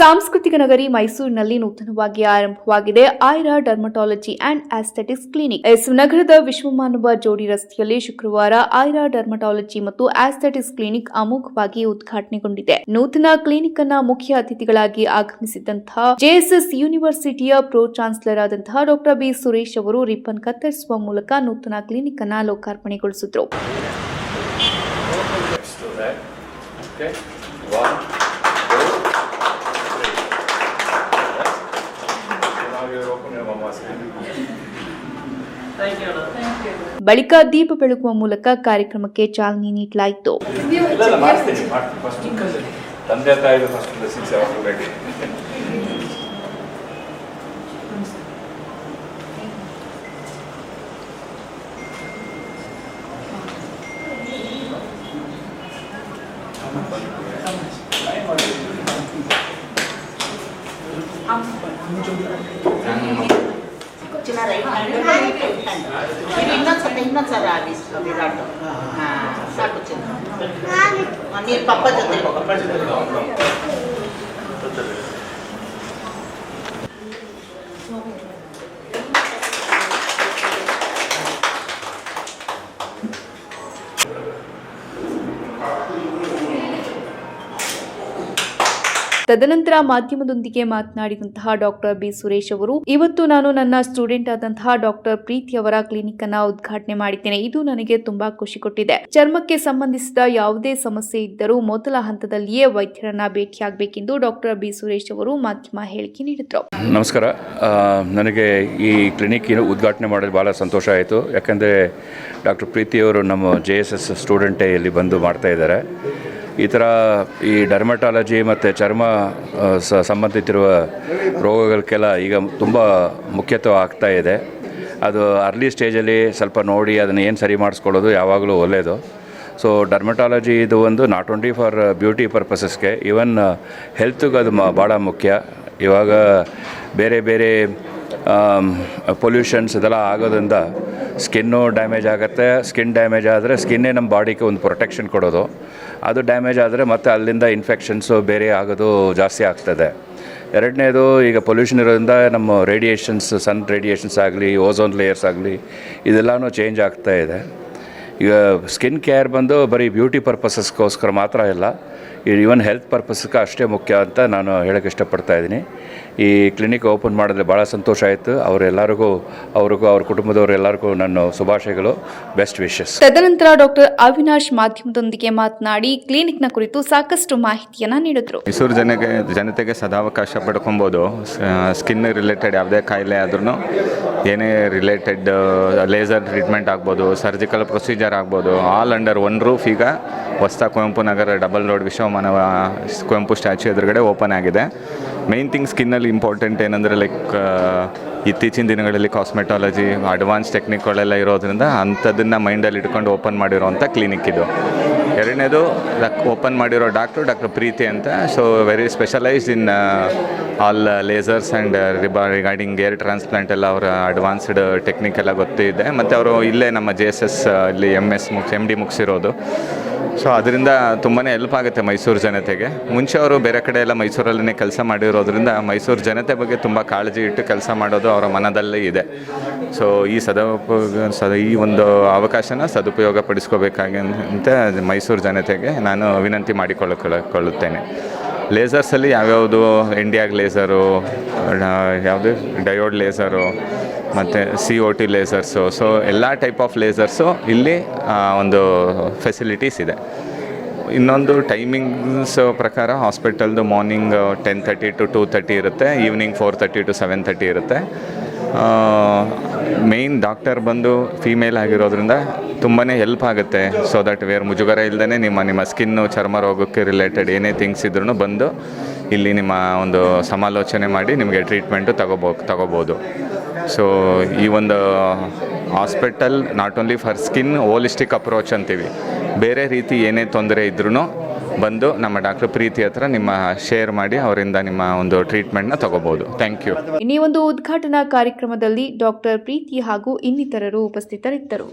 ಸಾಂಸ್ಕೃತಿಕ ನಗರಿ ಮೈಸೂರಿನಲ್ಲಿ ನೂತನವಾಗಿ ಆರಂಭವಾಗಿದೆ Aira dermatology and aesthetics clinic. ನಗರದ ವಿಶ್ವಮಾನವ ಜೋಡಿ ರಸ್ತೆಯಲ್ಲಿ ಶುಕ್ರವಾರ ಐರಾ ಡರ್ಮಟಾಲಜಿ ಮತ್ತು ಆಸ್ಥೆಟಿಕ್ಸ್ ಕ್ಲಿನಿಕ್ ಅಮೋಘವಾಗಿ ಉದ್ಘಾಟನೆಗೊಂಡಿದೆ. ನೂತನ ಕ್ಲಿನಿಕ್ ಅನ್ನ ಮುಖ್ಯ ಅತಿಥಿಗಳಾಗಿ ಆಗಮಿಸಿದಂತಹ ಜೆಎಸ್ಎಸ್ ಯೂನಿವರ್ಸಿಟಿಯ ಪ್ರೋ ಚಾನ್ಸಲರ್ ಆದಂತಹ ಡಾ ಬಿ ಸುರೇಶ್ ಅವರು ರಿಬ್ಬನ್ ಕತ್ತರಿಸುವ ಮೂಲಕ ನೂತನ ಕ್ಲಿನಿಕ್ ಅನ್ನ ಲೋಕಾರ್ಪಣೆಗೊಳಿಸಿದರು. ಬಳಿಕ ದೀಪ ಬೆಳಗುವ ಮೂಲಕ ಕಾರ್ಯಕ್ರಮಕ್ಕೆ ಚಾಲನೆ ನೀಡಲಾಯಿತು. ಇನ್ನೊಂದ್ಸಲ ವಿರಾಟ್ ಸಾಕು ನೀರು ಪಪ್ಪ ಜೊತೆ ತದನಂತರ ಮಾಧ್ಯಮದೊಂದಿಗೆ ಮಾತನಾಡಿದಂತಹ ಡಾ ಬಿ ಸುರೇಶ್ ಅವರು, ಇವತ್ತು ನಾನು ನನ್ನ ಸ್ಟೂಡೆಂಟ್ ಆದಂತಹ ಡಾ ಪ್ರೀತಿ ಅವರ ಕ್ಲಿನಿಕ್ ಅನ್ನ ಉದ್ಘಾಟನೆ ಮಾಡಿದ್ದೇನೆ. ಇದು ನನಗೆ ತುಂಬಾ ಖುಷಿ ಕೊಟ್ಟಿದೆ. ಚರ್ಮಕ್ಕೆ ಸಂಬಂಧಿಸಿದ ಯಾವುದೇ ಸಮಸ್ಯೆ ಇದ್ದರೂ ಮೊದಲ ಹಂತದಲ್ಲಿಯೇ ವೈದ್ಯರನ್ನ ಭೇಟಿಯಾಗಬೇಕೆಂದು ಡಾ ಬಿ ಸುರೇಶ್ ಅವರು ಮಾಧ್ಯಮ ಹೇಳಿಕೆ ನೀಡಿದರು. ನಮಸ್ಕಾರ. ನನಗೆ ಈ ಕ್ಲಿನಿಕ್ ಉದ್ಘಾಟನೆ ಮಾಡಲು ಬಹಳ ಸಂತೋಷ ಆಯಿತು. ಯಾಕಂದರೆ ಡಾ ಪ್ರೀತಿಯವರು ನಮ್ಮ JSS ಸ್ಟೂಡೆಂಟೇ ಇಲ್ಲಿ ಬಂದು ಮಾಡ್ತಾ ಇದ್ದಾರೆ. ಈ ಥರ ಈ ಡರ್ಮಟಾಲಜಿ ಮತ್ತು ಚರ್ಮ ಸಂಬಂಧಿಸಿರುವ ರೋಗಗಳಿಗೆಲ್ಲ ಈಗ ತುಂಬ ಮುಖ್ಯತ್ವ ಆಗ್ತಾ ಇದೆ. ಅದು ಅರ್ಲಿ ಸ್ಟೇಜಲ್ಲಿ ಸ್ವಲ್ಪ ನೋಡಿ ಅದನ್ನು ಏನು ಸರಿ ಮಾಡಿಸ್ಕೊಳ್ಳೋದು ಯಾವಾಗಲೂ ಒಳ್ಳೆಯದು. ಸೊ ಡರ್ಮಟಾಲಜಿ ಇದು ಒಂದು ನಾಟ್ ಓನ್ಲಿ ಫಾರ್ ಬ್ಯೂಟಿ ಪರ್ಪಸಸ್ಗೆ, ಈವನ್ ಹೆಲ್ತ್ಗೆ ಅದು ಭಾಳ ಮುಖ್ಯ. ಇವಾಗ ಬೇರೆ ಬೇರೆ ಪೊಲ್ಯೂಷನ್ಸ್ ಇದೆಲ್ಲ ಆಗೋದ್ರಿಂದ ಸ್ಕಿನ್ನು ಡ್ಯಾಮೇಜ್ ಆಗುತ್ತೆ. ಸ್ಕಿನ್ ಡ್ಯಾಮೇಜ್ ಆದರೆ ಸ್ಕಿನ್ನೇ ನಮ್ಮ ಬಾಡಿಗೆ ಒಂದು ಪ್ರೊಟೆಕ್ಷನ್ ಕೊಡೋದು. ಅದು ಡ್ಯಾಮೇಜ್ ಆದರೆ ಮತ್ತೆ ಅಲ್ಲಿಂದ ಇನ್ಫೆಕ್ಷನ್ಸು ಬೇರೆ ಆಗೋದು ಜಾಸ್ತಿ ಆಗ್ತದೆ. ಎರಡನೇದು, ಈಗ ಪೊಲ್ಯೂಷನ್ ಇರೋದ್ರಿಂದ ನಮ್ಮ ರೇಡಿಯೇಷನ್ಸ್, ಸನ್ ರೇಡಿಯೇಷನ್ಸ್ ಆಗಲಿ, ಓಝೋನ್ ಲೇಯರ್ಸ್ ಆಗಲಿ, ಇದೆಲ್ಲನೂ ಚೇಂಜ್ ಆಗ್ತಾ ಇದೆ. ಈಗ ಸ್ಕಿನ್ ಕೇರ್ ಬಂದು ಬರೀ ಬ್ಯೂಟಿ ಪರ್ಪಸಸ್ಗೋಸ್ಕರ ಮಾತ್ರ ಇಲ್ಲ, ಈವನ್ ಹೆಲ್ತ್ ಪರ್ಪಸ್ಗೆ ಅಷ್ಟೇ ಮುಖ್ಯ ಅಂತ ನಾನು ಹೇಳೋಕ್ಕೆ ಇಷ್ಟಪಡ್ತಾ ಇದ್ದೀನಿ. ಈ ಕ್ಲಿನಿಕ್ ಓಪನ್ ಮಾಡಿದ್ರೆ ಭಾಳ ಸಂತೋಷ ಆಯಿತು. ಅವ್ರಿಗೂ ಅವ್ರ ಕುಟುಂಬದವರೆಲ್ಲರಿಗೂ ನನ್ನ ಶುಭಾಶಯಗಳು, ಬೆಸ್ಟ್ ವಿಶಸ್. ತದನಂತರ ಡಾ ಅವಿನಾಶ್ ಮಾಧ್ಯಮದೊಂದಿಗೆ ಮಾತನಾಡಿ ಕ್ಲಿನಿಕ್ನ ಕುರಿತು ಸಾಕಷ್ಟು ಮಾಹಿತಿಯನ್ನು ನೀಡಿದರು. ಮೈಸೂರು ಜನತೆಗೆ ಸದಾವಕಾಶ ಪಡ್ಕೊಬೋದು. ಸ್ಕಿನ್ ರಿಲೇಟೆಡ್ ಯಾವುದೇ ಕಾಯಿಲೆ ಆದ್ರೂ, ಏನೇ ರಿಲೇಟೆಡ್ ಲೇಸರ್ ಟ್ರೀಟ್ಮೆಂಟ್ ಆಗ್ಬೋದು, ಸರ್ಜಿಕಲ್ ಪ್ರೊಸೀಜರ್ ಆಗ್ಬೋದು, ಆಲ್ ಅಂಡರ್ ಒನ್ ರೂಫ್ ಈಗ ಹೊಸ ಕುವೆಂಪು ನಗರ ಡಬಲ್ ರೋಡ್ ವಿಶ್ವಮಾನವ ಕುವೆಂಪು ಸ್ಟ್ಯಾಚ್ಯೂ ಎದುರುಗಡೆ ಓಪನ್ ಆಗಿದೆ. ಮೇನ್ ಥಿಂಗ್ ಸ್ಕಿನ್ನಲ್ಲಿ ಇಂಪಾರ್ಟೆಂಟ್ ಏನಂದರೆ ಇತ್ತೀಚಿನ ದಿನಗಳಲ್ಲಿ ಕಾಸ್ಮೆಟಾಲಜಿ ಅಡ್ವಾನ್ಸ್ ಟೆಕ್ನಿಕ್ಗಳೆಲ್ಲ ಇರೋದ್ರಿಂದ ಅಂಥದ್ದನ್ನು ಮೈಂಡಲ್ಲಿ ಇಟ್ಕೊಂಡು ಓಪನ್ ಮಾಡಿರೋವಂಥ ಕ್ಲಿನಿಕ್ ಇದು. ಎರಡನೇದು ಓಪನ್ ಮಾಡಿರೋ ಡಾಕ್ಟರ್ ಪ್ರೀತಿ ಅಂತ. So very specialised in all lasers and regarding air transplant ಎಲ್ಲ ಅವರ ಅಡ್ವಾನ್ಸ್ಡ್ ಟೆಕ್ನಿಕ್ ಎಲ್ಲ ಗೊತ್ತಿದೆ. ಮತ್ತು ಅವರು ಇಲ್ಲೇ ನಮ್ಮ JSS ಇಲ್ಲಿ MD ಮುಗಿಸಿರೋದು. ಸೊ ಅದರಿಂದ ತುಂಬಾ ಹೆಲ್ಪ್ ಆಗುತ್ತೆ ಮೈಸೂರು ಜನತೆಗೆ. ಮುಂಚೆ ಅವರು ಬೇರೆ ಕಡೆ ಎಲ್ಲ ಮೈಸೂರಲ್ಲೇ ಕೆಲಸ ಮಾಡಿರೋದ್ರಿಂದ ಮೈಸೂರು ಜನತೆ ಬಗ್ಗೆ ತುಂಬ ಕಾಳಜಿ ಇಟ್ಟು ಕೆಲಸ ಮಾಡೋದು ಅವರ ಮನದಲ್ಲೇ ಇದೆ. ಸೊ ಈ ಒಂದು ಅವಕಾಶನ ಸದುಪಯೋಗ ಪಡಿಸ್ಕೋಬೇಕಾಗಿ ಅಂತ ಮೈಸೂರು ಜನತೆಗೆ ನಾನು ವಿನಂತಿ ಮಾಡಿಕೊಳ್ಳುತ್ತೇನೆ. ಲೇಸರ್ಸಲ್ಲಿ ಯಾವ್ಯಾವುದು ಇಂಡಿಯಾಗ್ ಲೇಸರು, ಯಾವುದು ಡಯೋಡ್ ಲೇಸರು ಮತ್ತು COT ಲೇಸರ್ಸು, ಸೊ ಎಲ್ಲ ಟೈಪ್ ಆಫ್ ಲೇಸರ್ಸು ಇಲ್ಲಿ ಒಂದು ಫೆಸಿಲಿಟೀಸ್ ಇದೆ. ಇನ್ನೊಂದು ಟೈಮಿಂಗ್ಸ್ ಪ್ರಕಾರ ಹಾಸ್ಪಿಟಲ್ದು ಮಾರ್ನಿಂಗ್ 10:30 to 2:30 ಇರುತ್ತೆ, ಈವ್ನಿಂಗ್ 4:30 to 7:30 ಇರುತ್ತೆ. ಮೇಯ್ನ್ ಡಾಕ್ಟರ್ ಬಂದು ಫೀಮೇಲ್ ಆಗಿರೋದ್ರಿಂದ ತುಂಬಾ ಹೆಲ್ಪ್ ಆಗುತ್ತೆ. ಸೊ ದಟ್ ಮುಜುಗರ ಇಲ್ಲದೇ ನಿಮ್ಮ ಸ್ಕಿನ್ನು, ಚರ್ಮ ರೋಗಕ್ಕೆ ರಿಲೇಟೆಡ್ ಏನೇ ಥಿಂಗ್ಸ್ ಇದ್ರೂ ಬಂದು ಇಲ್ಲಿ ನಿಮ್ಮ ಒಂದು ಸಮಾಲೋಚನೆ ಮಾಡಿ ನಿಮಗೆ ಟ್ರೀಟ್ಮೆಂಟು ತಗೋಬೋದು. ಸೊ ಈ ಒಂದು hospital not only for skin, holistic approach ಅಂತೀವಿ. ಬೇರೆ ರೀತಿ ಏನೇ ತೊಂದರೆ ಇದ್ರೂ ಬಂದು ನಮ್ಮ ಡಾಕ್ಟರ್ ಪ್ರೀತಿ ಹತ್ರ ನಿಮ್ಮ ಶೇರ್ ಮಾಡಿ ಅವರಿಂದ ನಿಮ್ಮ ಒಂದು ಟ್ರೀಟ್ಮೆಂಟ್ನ ತಗೋಬಹುದು. Thank you. ಈ ಒಂದು ಉದ್ಘಾಟನಾ ಕಾರ್ಯಕ್ರಮದಲ್ಲಿ ಡಾಕ್ಟರ್ ಪ್ರೀತಿ ಹಾಗೂ ಇನ್ನಿತರರು ಉಪಸ್ಥಿತರಿದ್ದರು.